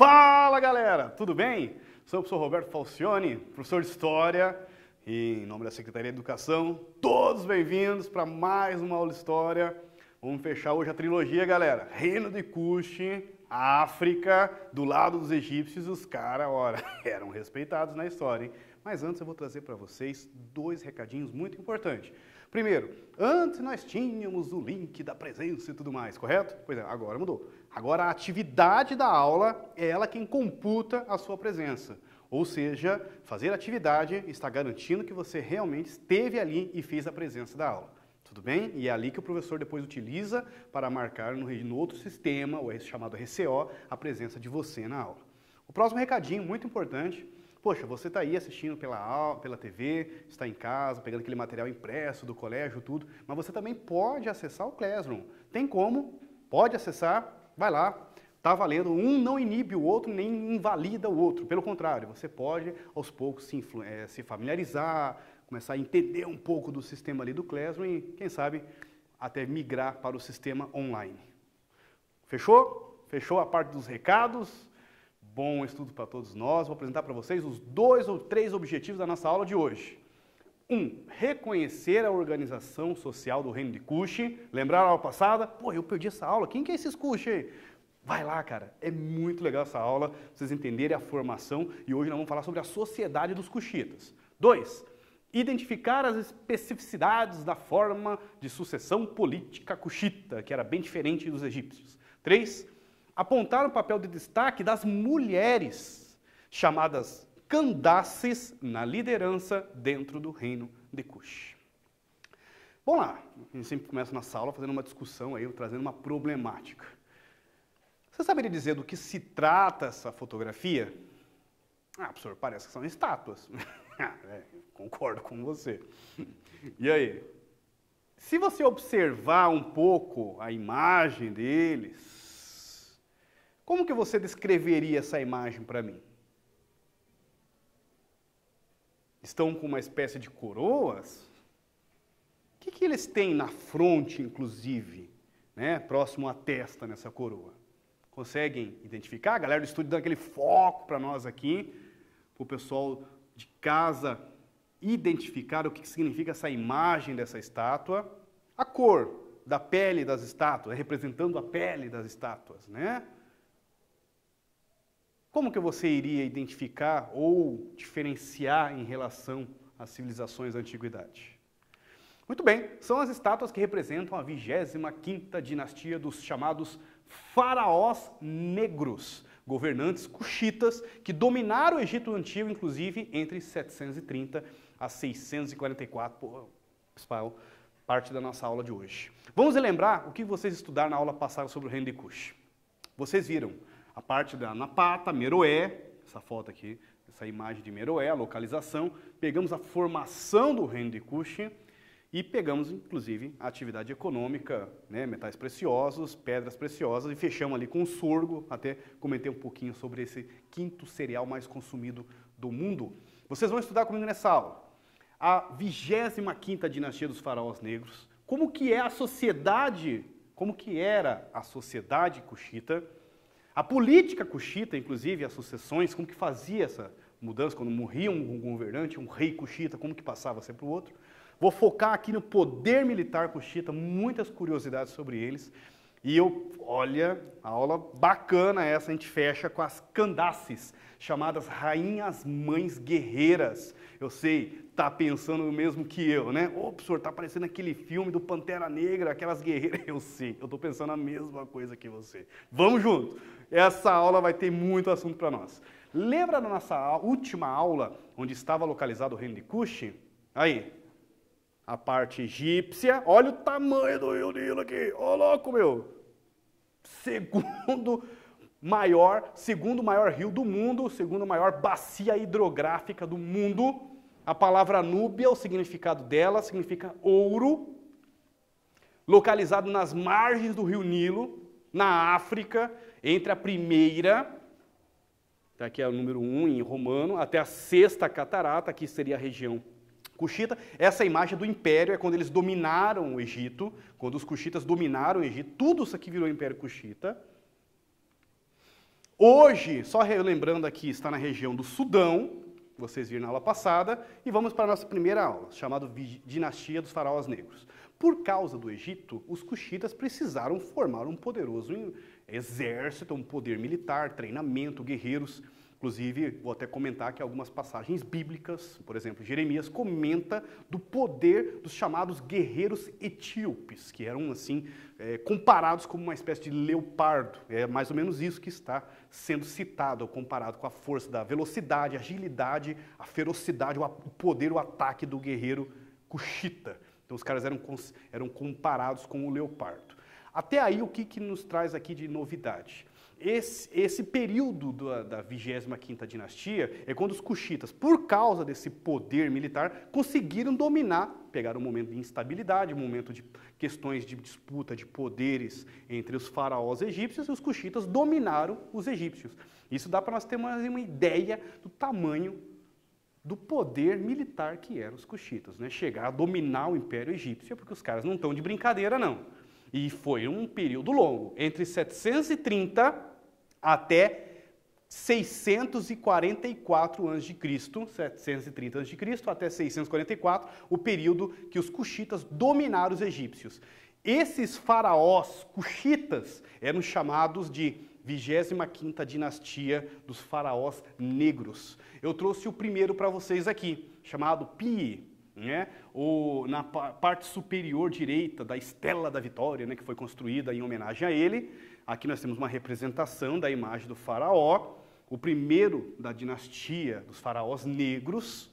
Fala galera, tudo bem? Sou o professor Roberto Falcioni, professor de História, e em nome da Secretaria de Educação, todos bem-vindos para mais uma aula de História. Vamos fechar hoje a trilogia, galera. Reino de Kush, África, do lado dos egípcios, os caras, ora, eram respeitados na história, hein? Mas antes eu vou trazer para vocês dois recadinhos muito importantes. Primeiro, antes nós tínhamos o link da presença e tudo mais, correto? Pois é, agora mudou. Agora a atividade da aula é ela quem computa a sua presença. Ou seja, fazer atividade está garantindo que você realmente esteve ali e fez a presença da aula. Tudo bem? E é ali que o professor depois utiliza para marcar no outro sistema, o chamado RCO, a presença de você na aula. O próximo recadinho, muito importante. Poxa, você está aí assistindo pela TV, está em casa, pegando aquele material impresso do colégio, tudo, mas você também pode acessar o Classroom. Tem como, pode acessar, vai lá, está valendo. Um não inibe o outro, nem invalida o outro. Pelo contrário, você pode, aos poucos, se familiarizar, começar a entender um pouco do sistema ali do Classroom e, quem sabe, até migrar para o sistema online. Fechou? Fechou a parte dos recados? Bom estudo para todos nós. Vou apresentar para vocês os 2 ou 3 objetivos da nossa aula de hoje. 1. Reconhecer a organização social do Reino de Kush. Lembraram a aula passada? Pô, eu perdi essa aula. Quem que é esses Kush aí? Vai lá, cara. É muito legal essa aula, pra vocês entenderem a formação. E hoje nós vamos falar sobre a sociedade dos Kushitas. 2. Identificar as especificidades da forma de sucessão política Kushita, que era bem diferente dos egípcios. 3. Apontar o papel de destaque das mulheres, chamadas Candaces, na liderança dentro do reino de Kush. Vamos lá, a gente sempre começa nossa aula fazendo uma discussão aí, trazendo uma problemática. Você saberia dizer do que se trata essa fotografia? Ah, professor, parece que são estátuas. Concordo com você. E aí? Se você observar um pouco a imagem deles, como que você descreveria essa imagem para mim? Estão com uma espécie de coroas? O que eles têm na fronte, inclusive, né, próximo à testa nessa coroa? Conseguem identificar? A galera do estúdio dando aquele foco para nós aqui, para o pessoal de casa identificar o que significa essa imagem dessa estátua. A cor da pele das estátuas, representando a pele das estátuas, né? Como que você iria identificar ou diferenciar em relação às civilizações da antiguidade? Muito bem, são as estátuas que representam a 25ª dinastia dos chamados faraós negros, governantes cuxitas que dominaram o Egito Antigo, inclusive entre 730 a 644, pessoal, parte da nossa aula de hoje. Vamos relembrar o que vocês estudaram na aula passada sobre o reino de Kush. Vocês viram a parte da Napata, Meroé, essa foto aqui, essa imagem de Meroé, a localização, pegamos a formação do reino de Kush e pegamos, inclusive, a atividade econômica, né, metais preciosos, pedras preciosas, e fechamos ali com o sorgo, até comentei um pouquinho sobre esse 5º cereal mais consumido do mundo. Vocês vão estudar comigo nessa aula a 25ª dinastia dos faraós negros, como que é a sociedade, como que era a sociedade cuxita, a política cuxita, inclusive, as sucessões, como que fazia essa mudança, quando morria um governante, um rei cuxita, como que passava sempre para o outro. Vou focar aqui no poder militar cuxita, muitas curiosidades sobre eles. E olha, a aula bacana essa, a gente fecha com as Candaces, chamadas Rainhas Mães Guerreiras. Eu sei, tá pensando o mesmo que eu, né? Ô, professor, tá parecendo aquele filme do Pantera Negra, aquelas guerreiras. Eu sei, eu tô pensando a mesma coisa que você. Vamos junto! Essa aula vai ter muito assunto para nós. Lembra da nossa última aula, onde estava localizado o reino de Kush? Aí, a parte egípcia. Olha o tamanho do Rio Nilo aqui. Ô, louco, meu! Segundo maior rio do mundo, segundo maior bacia hidrográfica do mundo. A palavra Núbia, o significado dela, significa ouro. Localizado nas margens do rio Nilo, na África, entre a primeira, aqui é o número 1 em romano, até a 6ª catarata, aqui seria a região cuxita. Essa imagem do império é quando eles dominaram o Egito, quando os cuxitas dominaram o Egito, tudo isso aqui virou Império Cuxita. Hoje, só relembrando aqui, está na região do Sudão, vocês viram na aula passada, e vamos para a nossa primeira aula, chamada Dinastia dos Faraós Negros. Por causa do Egito, os cuxitas precisaram formar um poderoso exército, um poder militar, treinamento, guerreiros. Inclusive, vou até comentar que algumas passagens bíblicas, por exemplo, Jeremias comenta do poder dos chamados guerreiros etíopes, que eram, assim, comparados como uma espécie de leopardo. É mais ou menos isso que está sendo citado, comparado com a força da velocidade, agilidade, a ferocidade, o poder, o ataque do guerreiro cuxita. Então, os caras eram comparados com o leopardo. Até aí, o que nos traz aqui de novidade? Esse período da 25ª dinastia é quando os cuxitas, por causa desse poder militar, conseguiram dominar, pegaram um momento de instabilidade, um momento de questões de disputa de poderes entre os faraós egípcios, e os cuxitas dominaram os egípcios. Isso dá para nós termos uma ideia do tamanho do poder militar que eram os cuxitas, né? Chegar a dominar o Império Egípcio, porque os caras não estão de brincadeira, não. E foi um período longo, entre 730 até 644 a.C., 730 a.C. até 644, o período que os cuxitas dominaram os egípcios. Esses faraós cuxitas eram chamados de 25ª dinastia dos faraós negros. Eu trouxe o primeiro para vocês aqui, chamado Pi, né? Na parte superior direita da Estela da Vitória, né, que foi construída em homenagem a ele. Aqui nós temos uma representação da imagem do faraó, o primeiro da dinastia dos faraós negros.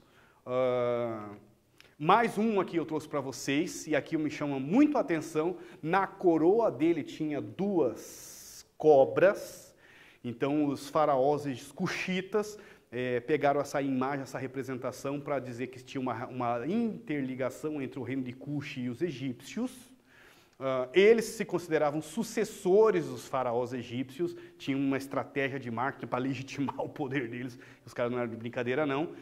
Mais um aqui eu trouxe para vocês, e aqui me chama muito a atenção, na coroa dele tinha duas cobras. Então os faraós cuxitas pegaram essa imagem, essa representação, para dizer que tinha uma interligação entre o reino de Cush e os egípcios. Eles se consideravam sucessores dos faraós egípcios, tinham uma estratégia de marketing para legitimar o poder deles, os caras não eram de brincadeira não.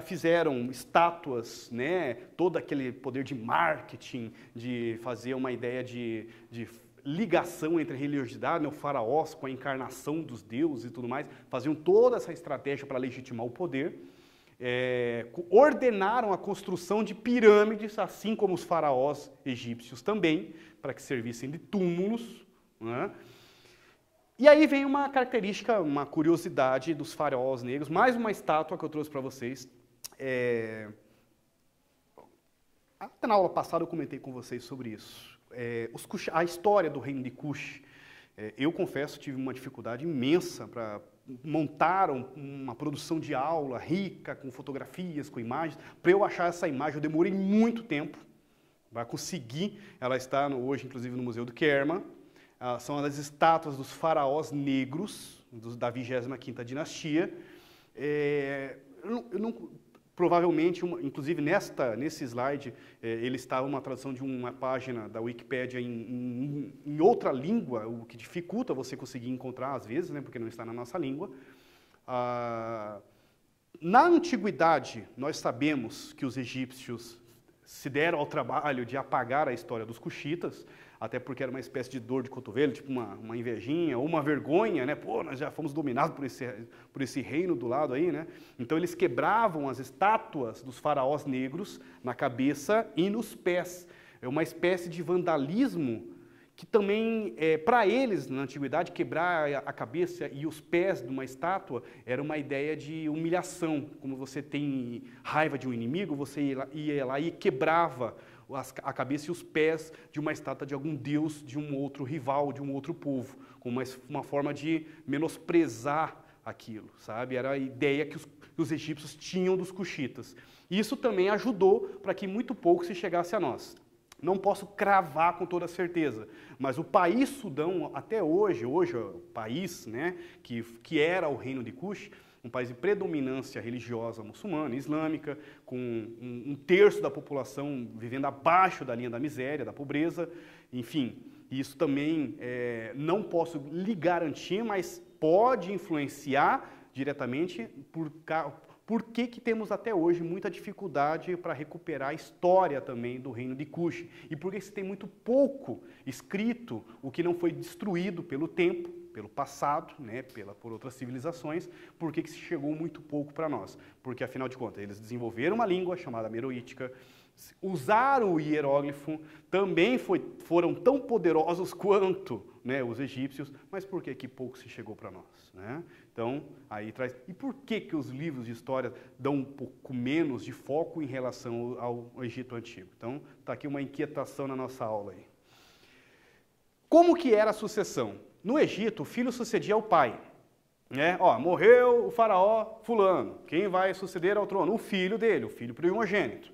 Fizeram estátuas, né, todo aquele poder de marketing, de fazer uma ideia de ligação entre a religiosidade, né, o faraós com a encarnação dos deuses e tudo mais, faziam toda essa estratégia para legitimar o poder. Ordenaram a construção de pirâmides, assim como os faraós egípcios também, para que servissem de túmulos, né? E aí vem uma característica, uma curiosidade dos faraós negros, mais uma estátua que eu trouxe para vocês. Até na aula passada eu comentei com vocês sobre isso. A história do reino de Cush, eu confesso, tive uma dificuldade imensa para montar uma produção de aula rica, com fotografias, com imagens. Para eu achar essa imagem, eu demorei muito tempo para conseguir. Ela está hoje, inclusive, no Museu do Kerma. São as estátuas dos faraós negros, da 25ª dinastia. Provavelmente, inclusive nesse slide, ele está uma tradução de uma página da Wikipédia em outra língua, o que dificulta você conseguir encontrar às vezes, né, porque não está na nossa língua. Na antiguidade, nós sabemos que os egípcios se deram ao trabalho de apagar a história dos cuxitas, até porque era uma espécie de dor de cotovelo, tipo uma invejinha ou uma vergonha, né? Pô, nós já fomos dominados por esse reino do lado aí, né? Então eles quebravam as estátuas dos faraós negros na cabeça e nos pés. É uma espécie de vandalismo que também, para eles, na antiguidade, quebrar a cabeça e os pés de uma estátua era uma ideia de humilhação. Como você tem raiva de um inimigo, você ia lá e quebrava a cabeça e os pés de uma estátua de algum deus, de um outro rival, de um outro povo, como uma forma de menosprezar aquilo, sabe? Era a ideia que os egípcios tinham dos cuxitas. Isso também ajudou para que muito pouco se chegasse a nós. Não posso cravar com toda certeza, mas o país Sudão, até hoje o país, né, que era o reino de Cush, um país de predominância religiosa muçulmana, islâmica, com um terço da população vivendo abaixo da linha da miséria, da pobreza, enfim. Isso também não posso lhe garantir, mas pode influenciar diretamente por que temos até hoje muita dificuldade para recuperar a história também do reino de Cush. E por que se tem muito pouco escrito, o que não foi destruído pelo tempo, pelo passado, né, por outras civilizações, por que se chegou muito pouco para nós? Porque, afinal de contas, eles desenvolveram uma língua chamada meroítica, usaram o hieróglifo, também foram tão poderosos quanto, né, os egípcios, mas por que pouco se chegou para nós? Né? Então, aí traz... E por que os livros de história dão um pouco menos de foco em relação ao Egito Antigo? Então, está aqui uma inquietação na nossa aula aí. Como que era a sucessão? No Egito, o filho sucedia ao pai. Né? Ó, morreu o faraó fulano, quem vai suceder ao trono? O filho dele, o filho primogênito.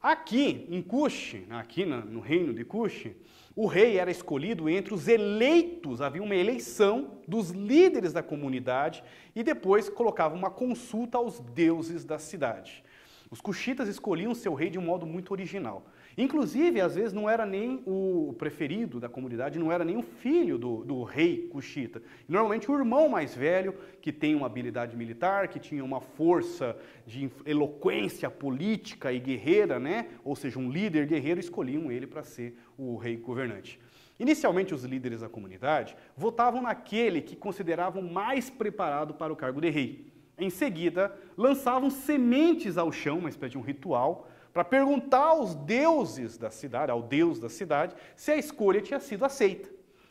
Aqui, em Cush, aqui no reino de Cush, o rei era escolhido entre os eleitos, havia uma eleição dos líderes da comunidade e depois colocava uma consulta aos deuses da cidade. Os cuxitas escolhiam seu rei de um modo muito original. Inclusive, às vezes, não era nem o preferido da comunidade, não era nem o filho do rei cuxita. Normalmente, o irmão mais velho, que tem uma habilidade militar, que tinha uma força de eloquência política e guerreira, né? Ou seja, um líder guerreiro, escolhiam ele para ser o rei governante. Inicialmente, os líderes da comunidade votavam naquele que consideravam mais preparado para o cargo de rei. Em seguida, lançavam sementes ao chão, uma espécie de um ritual, para perguntar aos deuses da cidade, ao deus da cidade, se a escolha tinha sido aceita.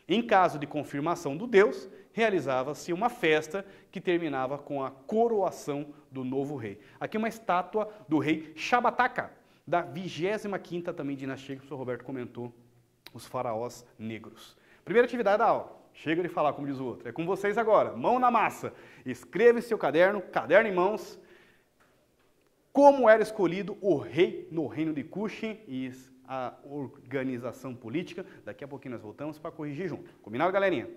Em caso de confirmação do deus, realizava-se uma festa que terminava com a coroação do novo rei. Aqui uma estátua do rei Shabataka, da 25ª também dinastia, que o professor Roberto comentou, os faraós negros. Primeira atividade da aula. Chega de falar, como diz o outro. É com vocês agora. Mão na massa. Escreva em seu caderno, caderno em mãos, como era escolhido o rei no reino de Cush e a organização política. Daqui a pouquinho nós voltamos para corrigir junto. Combinado, galerinha?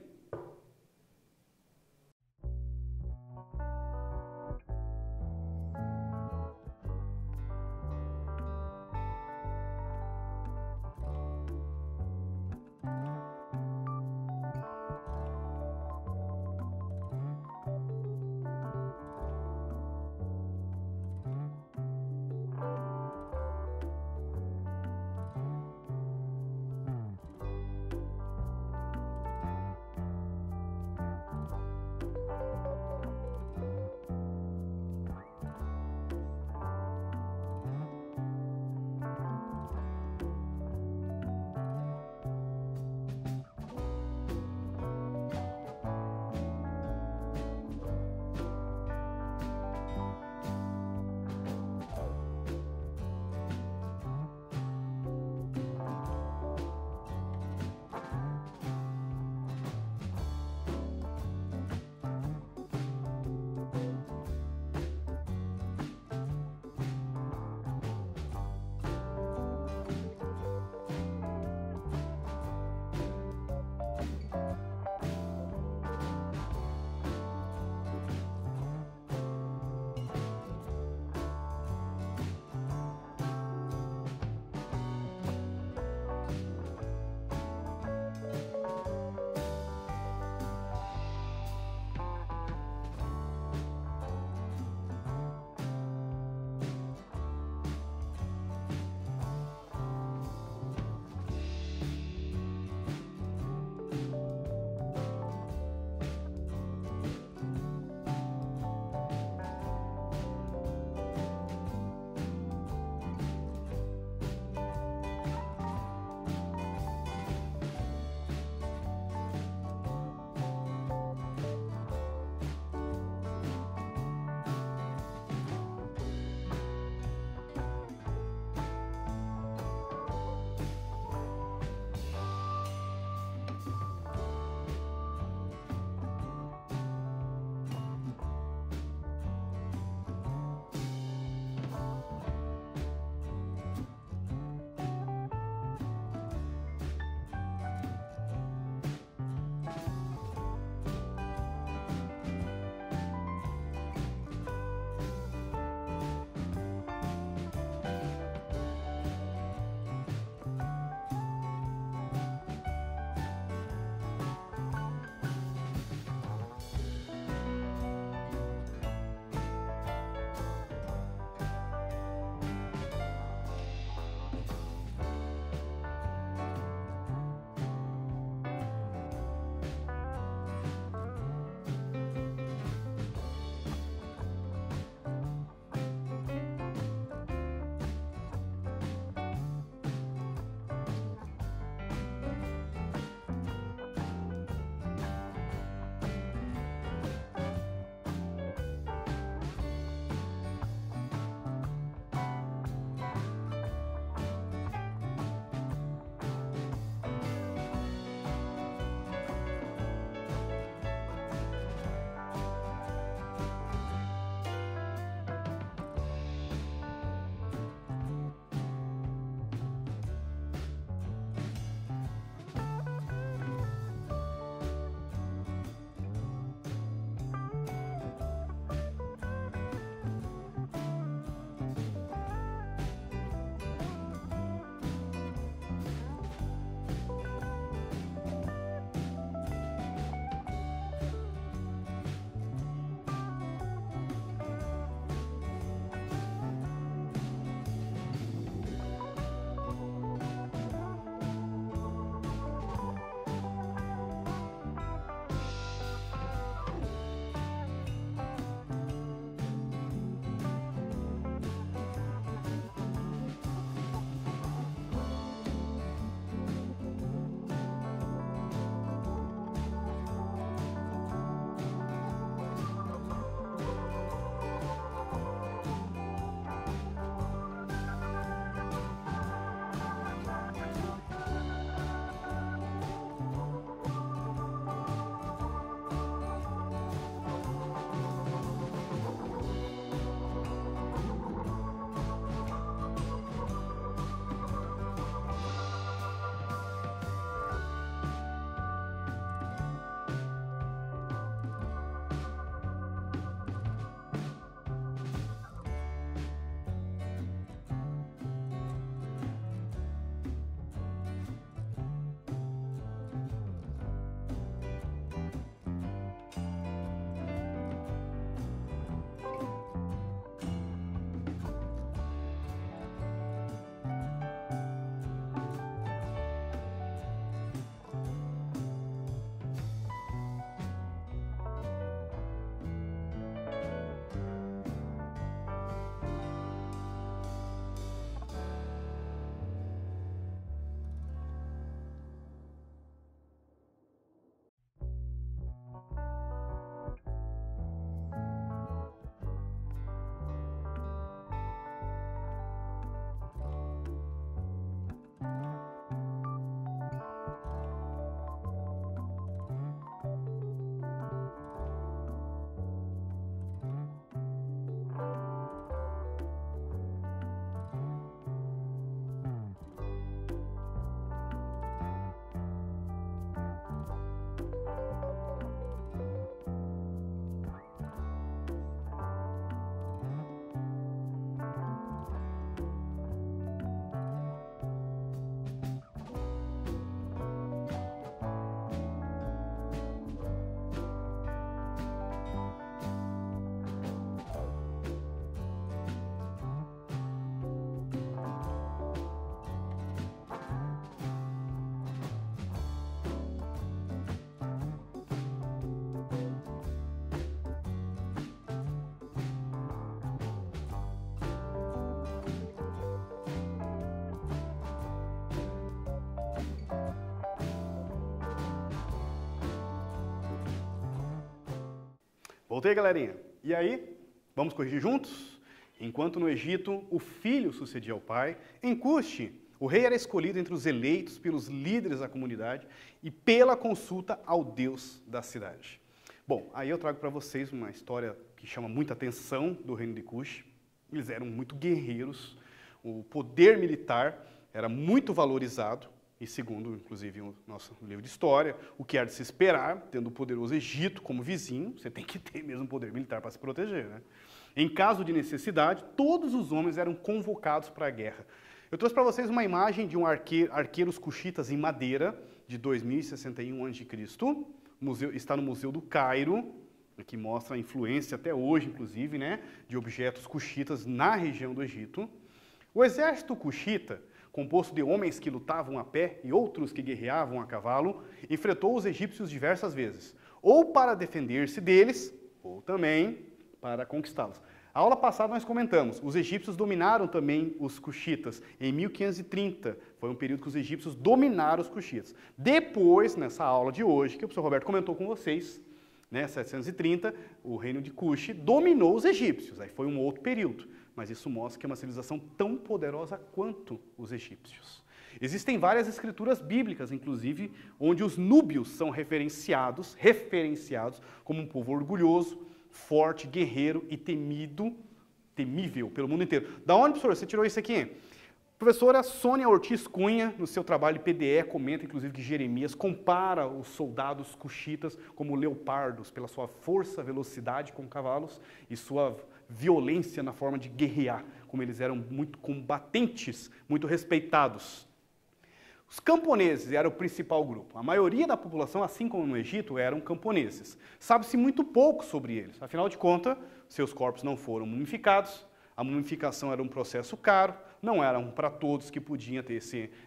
Voltei, galerinha. E aí, vamos corrigir juntos? Enquanto no Egito o filho sucedia ao pai, em Cuxi o rei era escolhido entre os eleitos pelos líderes da comunidade e pela consulta ao Deus da cidade. Bom, aí eu trago para vocês uma história que chama muita atenção do reino de Cuxi. Eles eram muito guerreiros, o poder militar era muito valorizado, e segundo, inclusive, o nosso livro de história, o que era de se esperar, tendo o poderoso Egito como vizinho, você tem que ter mesmo poder militar para se proteger, né? Em caso de necessidade, todos os homens eram convocados para a guerra. Eu trouxe para vocês uma imagem de arqueiros cuxitas em madeira, de 2061 a.C., está no Museu do Cairo, que mostra a influência até hoje, inclusive, né, de objetos cuxitas na região do Egito. O exército cuxita, composto de homens que lutavam a pé e outros que guerreavam a cavalo, enfrentou os egípcios diversas vezes, ou para defender-se deles, ou também para conquistá-los. A aula passada nós comentamos, os egípcios dominaram também os cuxitas em 1530, foi um período que os egípcios dominaram os cuxitas. Depois, nessa aula de hoje, que o professor Roberto comentou com vocês, né, 730, o reino de Cuxi dominou os egípcios, aí foi um outro período. Mas isso mostra que é uma civilização tão poderosa quanto os egípcios. Existem várias escrituras bíblicas, inclusive, onde os núbios são referenciados como um povo orgulhoso, forte, guerreiro e temível pelo mundo inteiro. Da onde, professor, você tirou isso aqui? Professora Sônia Ortiz Cunha, no seu trabalho PDE, comenta, inclusive, que Jeremias compara os soldados cuxitas como leopardos, pela sua força, velocidade com cavalos e sua violência na forma de guerrear, como eles eram muito combatentes, muito respeitados. Os camponeses eram o principal grupo. A maioria da população, assim como no Egito, eram camponeses. Sabe-se muito pouco sobre eles. Afinal de contas, seus corpos não foram mumificados, a mumificação era um processo caro, não eram para todos que podiam ter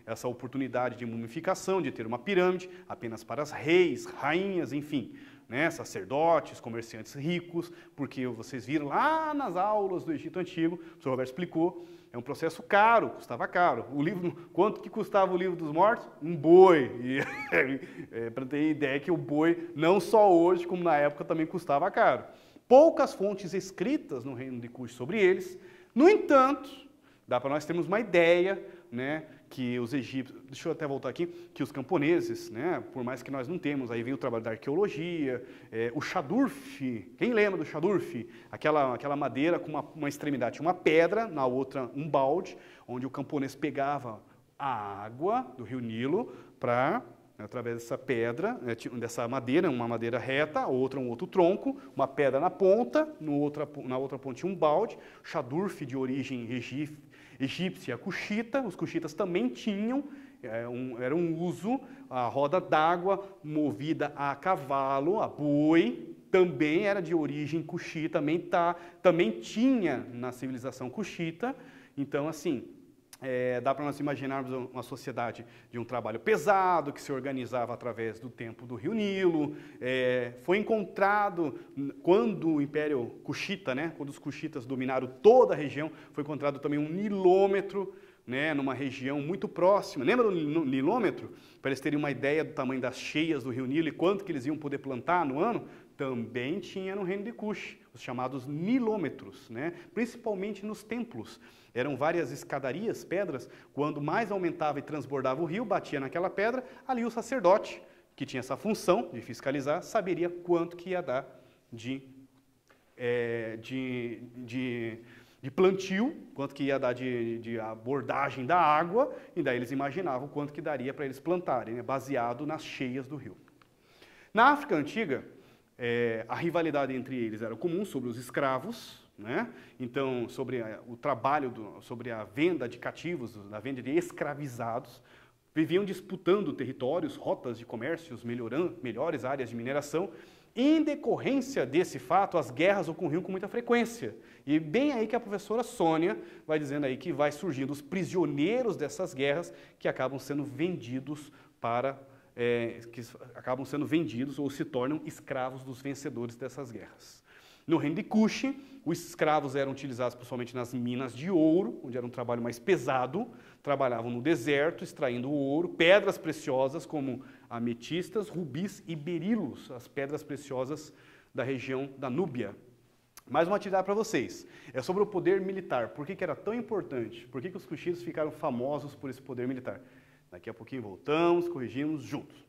essa oportunidade de mumificação, de ter uma pirâmide, apenas para os reis, rainhas, enfim, né, sacerdotes, comerciantes ricos, porque vocês viram lá nas aulas do Egito Antigo, o professor Roberto explicou, é um processo caro, custava caro. O livro, quanto que custava o livro dos mortos? Um boi. Para ter ideia que o boi, não só hoje, como na época, também custava caro. Poucas fontes escritas no reino de Cuxi sobre eles. No entanto, dá para nós termos uma ideia, né, que os egípcios, deixa eu até voltar aqui, que os camponeses, né, por mais que nós não temos, aí vem o trabalho da arqueologia, o chadurf, quem lembra do chadurf? Aquela madeira com uma extremidade, uma pedra, na outra um balde, onde o camponês pegava a água do rio Nilo para, através dessa pedra, dessa madeira, uma madeira reta, a outra um outro tronco, uma pedra na ponta, na outra ponta tinha um balde, chadurf de origem egípcia cuxita, os cuxitas também tinham, era um uso, a roda d'água movida a cavalo, a boi, também era de origem cuxita, também tinha na civilização cuxita, então assim, dá para nós imaginarmos uma sociedade de um trabalho pesado, que se organizava através do tempo do rio Nilo. Foi encontrado, quando o Império Cuxita, né, quando os cuxitas dominaram toda a região, foi encontrado também um nilômetro, né, numa região muito próxima. Lembra do nilômetro? Para eles terem uma ideia do tamanho das cheias do rio Nilo e quanto que eles iam poder plantar no ano, também tinha no reino de Cuxi, os chamados nilômetros, né, principalmente nos templos. Eram várias escadarias, pedras, quando mais aumentava e transbordava o rio, batia naquela pedra, ali o sacerdote, que tinha essa função de fiscalizar, saberia quanto que ia dar de plantio, quanto que ia dar de abordagem da água, e daí eles imaginavam quanto que daria para eles plantarem, né, baseado nas cheias do rio. Na África Antiga, a rivalidade entre eles era comum sobre os escravos, né? Então, sobre o trabalho, sobre a venda de cativos, a venda de escravizados, viviam disputando territórios, rotas de comércios, melhores áreas de mineração. Em decorrência desse fato, as guerras ocorriam com muita frequência. E bem aí que a professora Sônia vai dizendo aí que vai surgindo os prisioneiros dessas guerras que acabam sendo vendidos ou se tornam escravos dos vencedores dessas guerras. No reino de Cuxi, os escravos eram utilizados principalmente nas minas de ouro, onde era um trabalho mais pesado, trabalhavam no deserto, extraindo ouro, pedras preciosas como ametistas, rubis e berilos, as pedras preciosas da região da Núbia. Mais uma atividade para vocês. É sobre o poder militar. Por que era tão importante? Por que os cuxitas ficaram famosos por esse poder militar? Daqui a pouquinho voltamos, corrigimos juntos.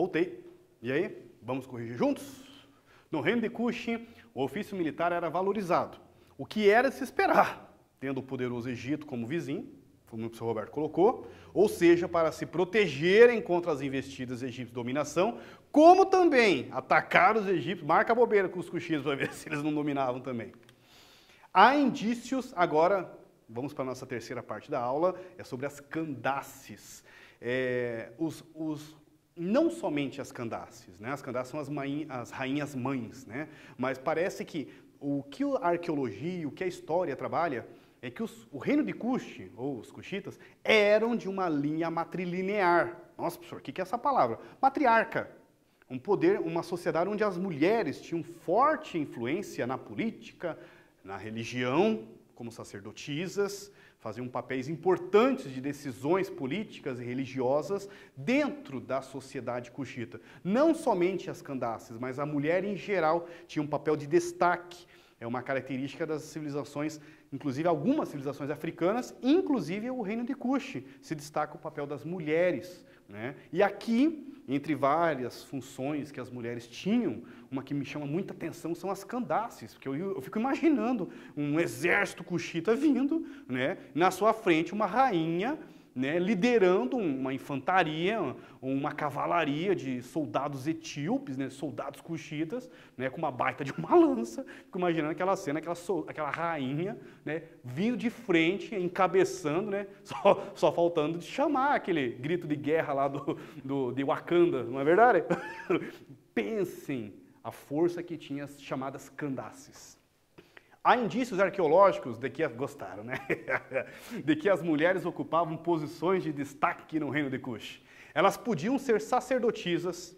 Voltei. E aí, vamos corrigir juntos? No reino de Kush, o ofício militar era valorizado. O que era de se esperar, tendo o poderoso Egito como vizinho, como o professor Roberto colocou, ou seja, para se protegerem contra as investidas egípcias de dominação, como também atacar os egípcios, marca a bobeira com os cuxitas para ver se eles não dominavam também. Há indícios, agora, vamos para a nossa terceira parte da aula, é sobre as Candaces. Não somente as Candaces, né? As Candaces são as rainhas mães, né? Mas parece que o que a arqueologia, o que a história trabalha, é que o reino de Cush, ou os cuxitas, eram de uma linha matrilinear. Nossa, professor, o que é essa palavra? Matriarca. Um poder, uma sociedade onde as mulheres tinham forte influência na política, na religião, como sacerdotisas, faziam papéis importantes de decisões políticas e religiosas dentro da sociedade cuxita. Não somente as Candaces, mas a mulher em geral tinha um papel de destaque. É uma característica das civilizações, inclusive algumas civilizações africanas, inclusive o reino de Kush, se destaca o papel das mulheres, né? E aqui, entre várias funções que as mulheres tinham, uma que me chama muita atenção são as Candaces, porque eu fico imaginando um exército cuxita vindo, né? Na sua frente uma rainha, né, liderando uma infantaria, uma cavalaria de soldados etíopes, né, soldados cuxitas, né, com uma baita de uma lança. Fico imaginando aquela cena, aquela rainha, né, vindo de frente, encabeçando, né, só faltando de chamar aquele grito de guerra lá de Wakanda, não é verdade? Pensem a força que tinha as chamadas Candaces. Há indícios arqueológicos de que gostaram, né? De que as mulheres ocupavam posições de destaque no reino de Cush. Elas podiam ser sacerdotisas,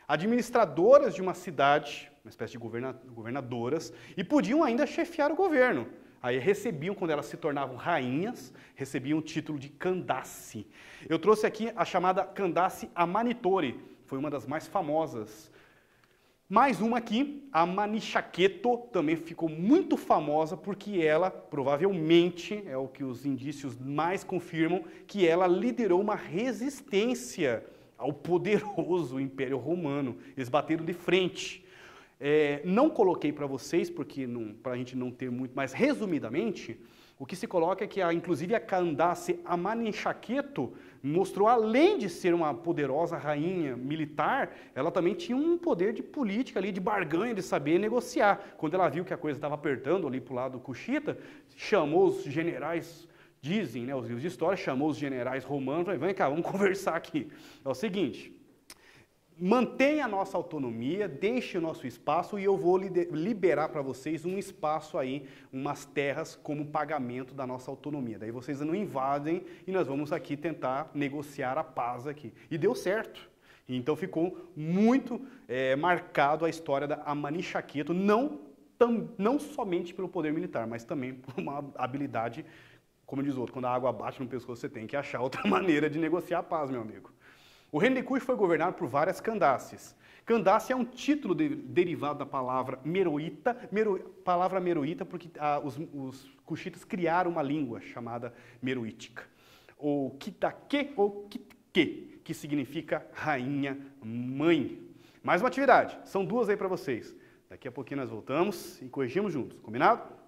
administradoras de uma cidade, uma espécie de governadoras, e podiam ainda chefiar o governo. Aí recebiam, quando elas se tornavam rainhas, recebiam o título de Candace. Eu trouxe aqui a chamada Candace Amanitore, foi uma das mais famosas. Mais uma aqui, a Manichaketo, também ficou muito famosa porque ela, provavelmente, é o que os indícios mais confirmam, que ela liderou uma resistência ao poderoso Império Romano. Eles bateram de frente. Não coloquei para vocês, porque para a gente não ter muito, mas resumidamente, o que se coloca é que, inclusive, a Candace Amanichaketo mostrou, além de ser uma poderosa rainha militar, ela também tinha um poder de política ali, de barganha, de saber negociar. Quando ela viu que a coisa estava apertando ali para o lado cuxita, chamou os generais, dizem, né, os livros de história, chamou os generais romanos, e falou, vem cá, vamos conversar aqui. É o seguinte, mantenha a nossa autonomia, deixe o nosso espaço e eu vou liberar para vocês um espaço aí, umas terras como pagamento da nossa autonomia. Daí vocês não invadem e nós vamos aqui tentar negociar a paz aqui. E deu certo. Então ficou muito marcado a história da Amanichaketo, não somente pelo poder militar, mas também por uma habilidade, como diz o outro, quando a água bate no pescoço você tem que achar outra maneira de negociar a paz, meu amigo. O reino de Cush foi governado por várias Candaces. Candace é um título derivado da palavra meroíta, palavra meroíta porque os cuxitas criaram uma língua chamada meroítica. Ou Kitake ou Kitke, que significa rainha mãe. Mais uma atividade, são duas aí para vocês. Daqui a pouquinho nós voltamos e corrigimos juntos, combinado?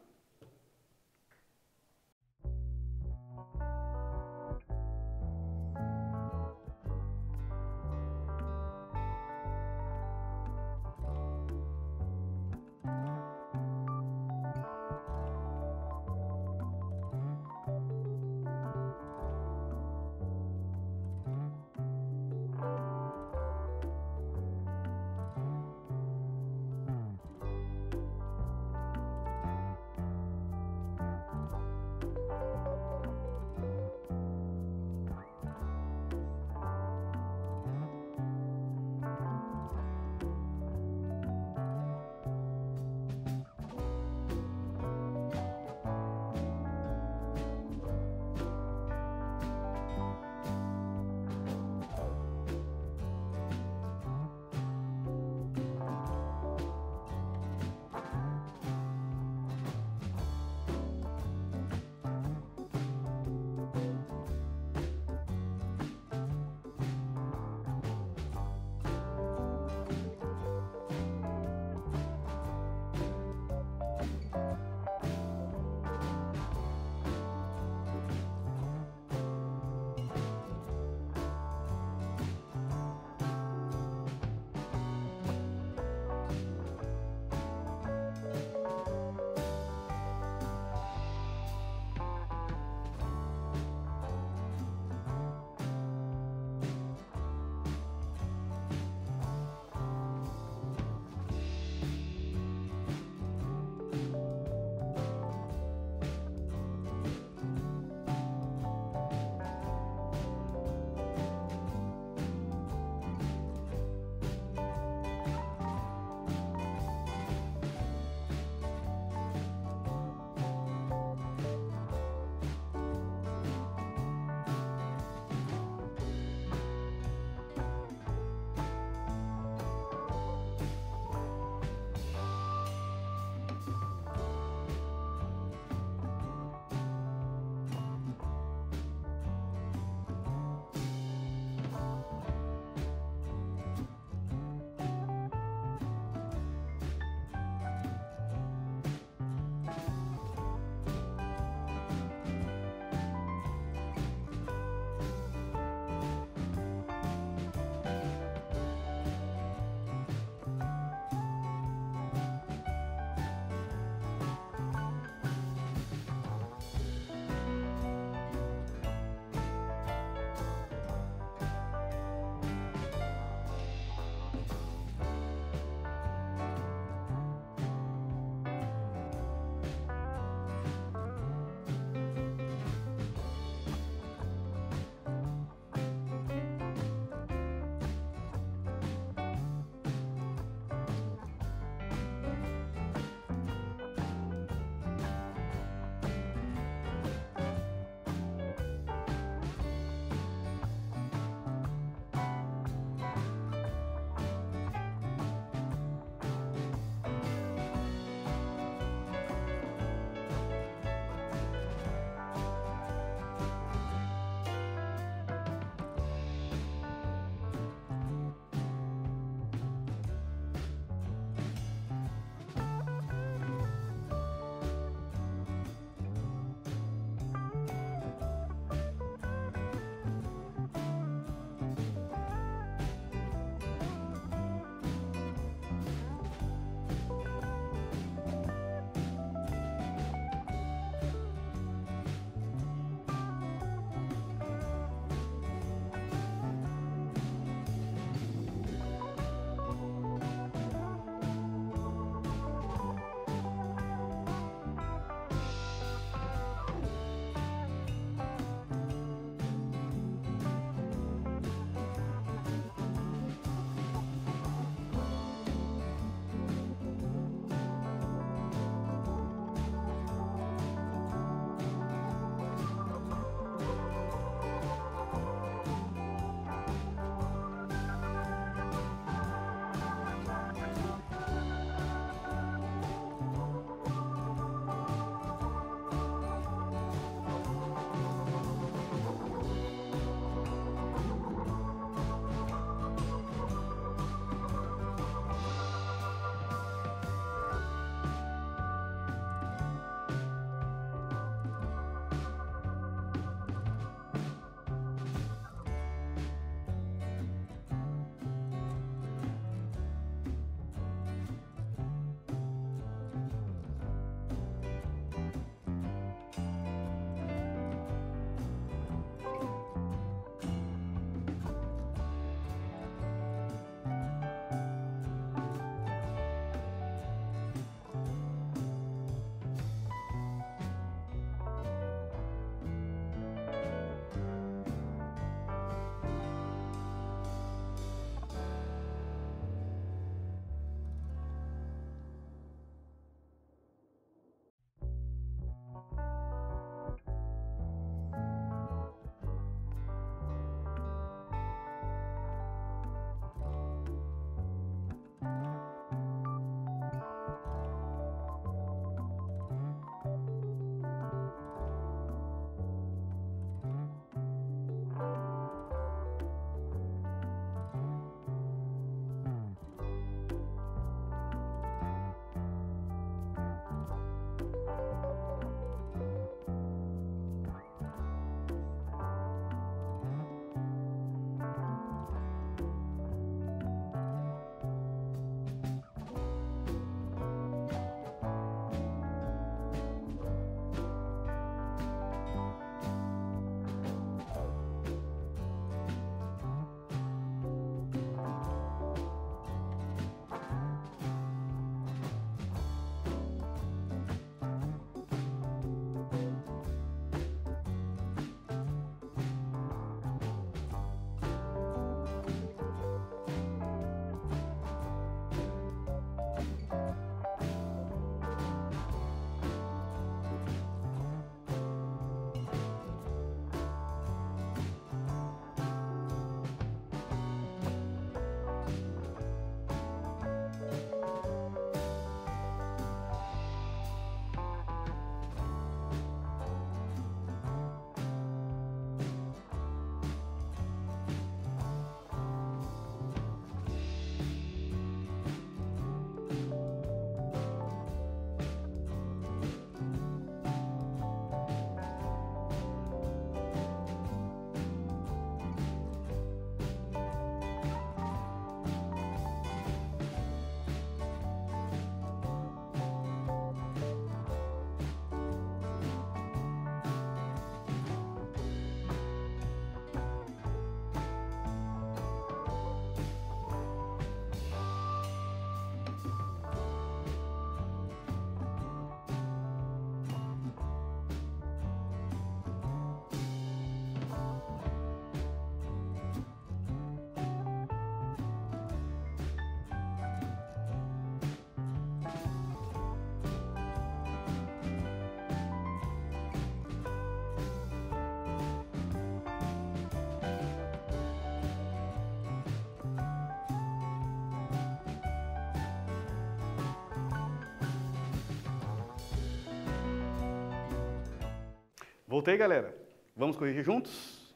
Voltei, galera. Vamos corrigir juntos?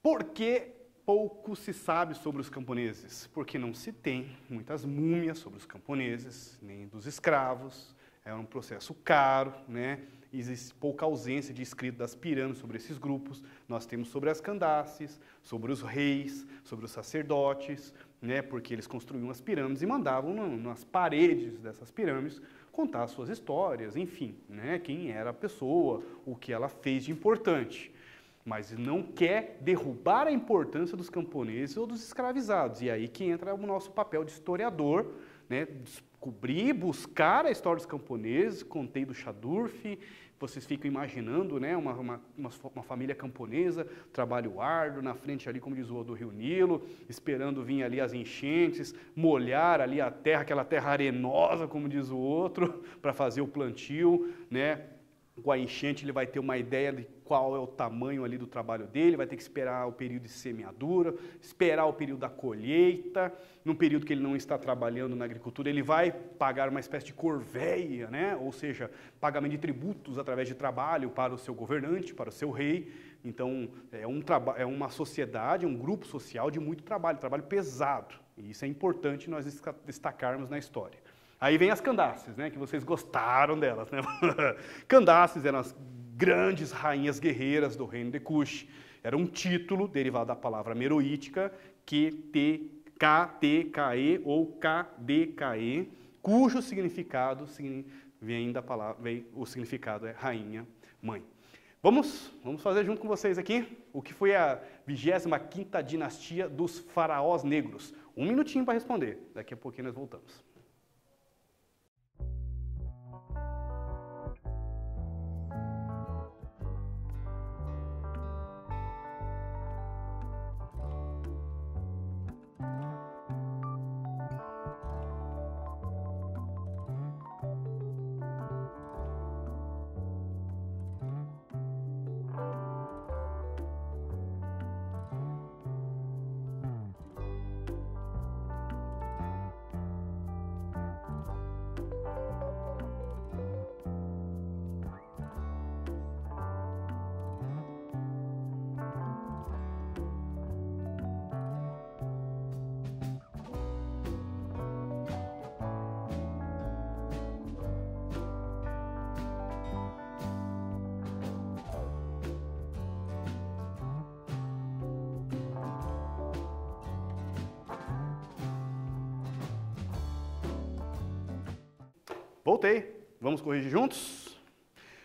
Por que pouco se sabe sobre os camponeses? Porque não se tem muitas múmias sobre os camponeses, nem dos escravos. É um processo caro, né? Existe pouca ausência de escrito das pirâmides sobre esses grupos. Nós temos sobre as Candaces, sobre os reis, sobre os sacerdotes, né? Porque eles construíam as pirâmides e mandavam nas paredes dessas pirâmides contar suas histórias, enfim, né? Quem era a pessoa, o que ela fez de importante. Mas não quer derrubar a importância dos camponeses ou dos escravizados. E aí que entra o nosso papel de historiador, né? Descobrir, buscar a história dos camponeses. Contei do Chadurf, vocês ficam imaginando, né? uma família camponesa, trabalho árduo, na frente ali, como diz o do Rio Nilo, esperando vir ali as enchentes, molhar ali a terra, aquela terra arenosa, como diz o outro, para fazer o plantio, né? Com a enchente ele vai ter uma ideia de qual é o tamanho ali do trabalho dele, vai ter que esperar o período de semeadura, esperar o período da colheita, num período que ele não está trabalhando na agricultura, ele vai pagar uma espécie de corveia, né? Ou seja, pagamento de tributos através de trabalho para o seu governante, para o seu rei. Então, é uma sociedade, um grupo social de muito trabalho, trabalho pesado. E isso é importante nós destacarmos na história. Aí vem as Candaces, né, que vocês gostaram delas, né? Candaces eram as grandes rainhas guerreiras do reino de Cush. Era um título derivado da palavra meroítica, KTKE ou KDKE, cujo significado o significado é rainha, mãe. Vamos fazer junto com vocês aqui o que foi a 25ª dinastia dos faraós negros. Um minutinho para responder, daqui a pouquinho nós voltamos. Voltei. Vamos corrigir juntos?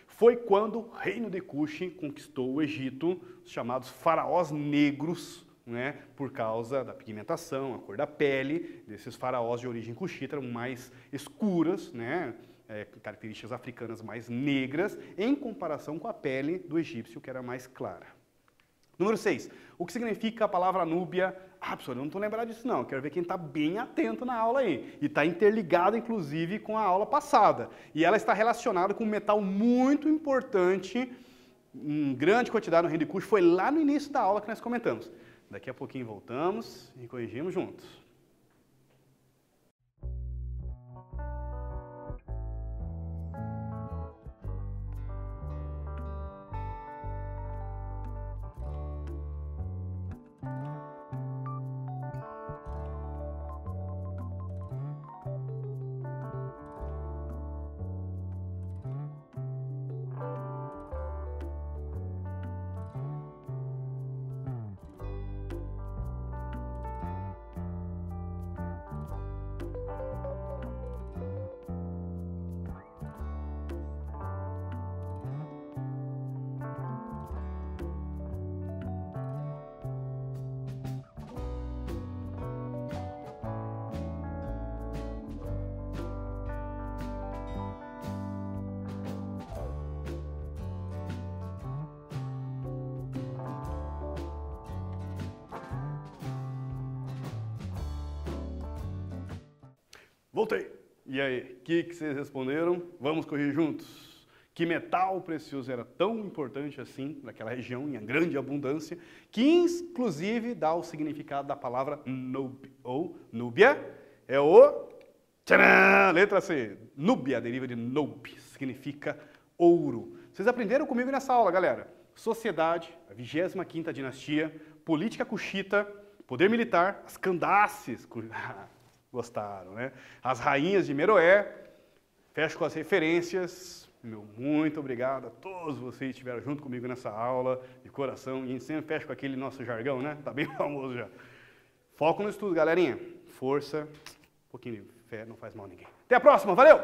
Foi quando o reino de Cush conquistou o Egito, os chamados faraós negros, né, por causa da pigmentação, a cor da pele desses faraós de origem cuxita, eram mais escuras, né, características africanas mais negras, em comparação com a pele do egípcio, que era mais clara. Número 6. O que significa a palavra Núbia? Ah, professor, eu não estou lembrado disso não. Quero ver quem está bem atento na aula aí. E está interligado, inclusive, com a aula passada. E ela está relacionada com um metal muito importante, em grande quantidade no reino de Cush. Foi lá no início da aula que nós comentamos. Daqui a pouquinho voltamos e corrigimos juntos. Voltei. E aí, o que vocês responderam? Vamos corrigir juntos. Que metal precioso era tão importante assim naquela região, em grande abundância, que inclusive dá o significado da palavra Nub, ou Núbia, é o... Tcharam! Letra C. Núbia deriva de Nob, significa ouro. Vocês aprenderam comigo nessa aula, galera. Sociedade, a 25ª dinastia, política cuxita, poder militar, as Candaces, gostaram, né? As rainhas de Meroé. Fecho com as referências. Meu muito obrigado a todos vocês que estiveram junto comigo nessa aula, de coração. E a gente sempre fecha com aquele nosso jargão, né? Tá bem famoso já. Foco no estudo, galerinha. Força, um pouquinho de fé, não faz mal a ninguém. Até a próxima, valeu!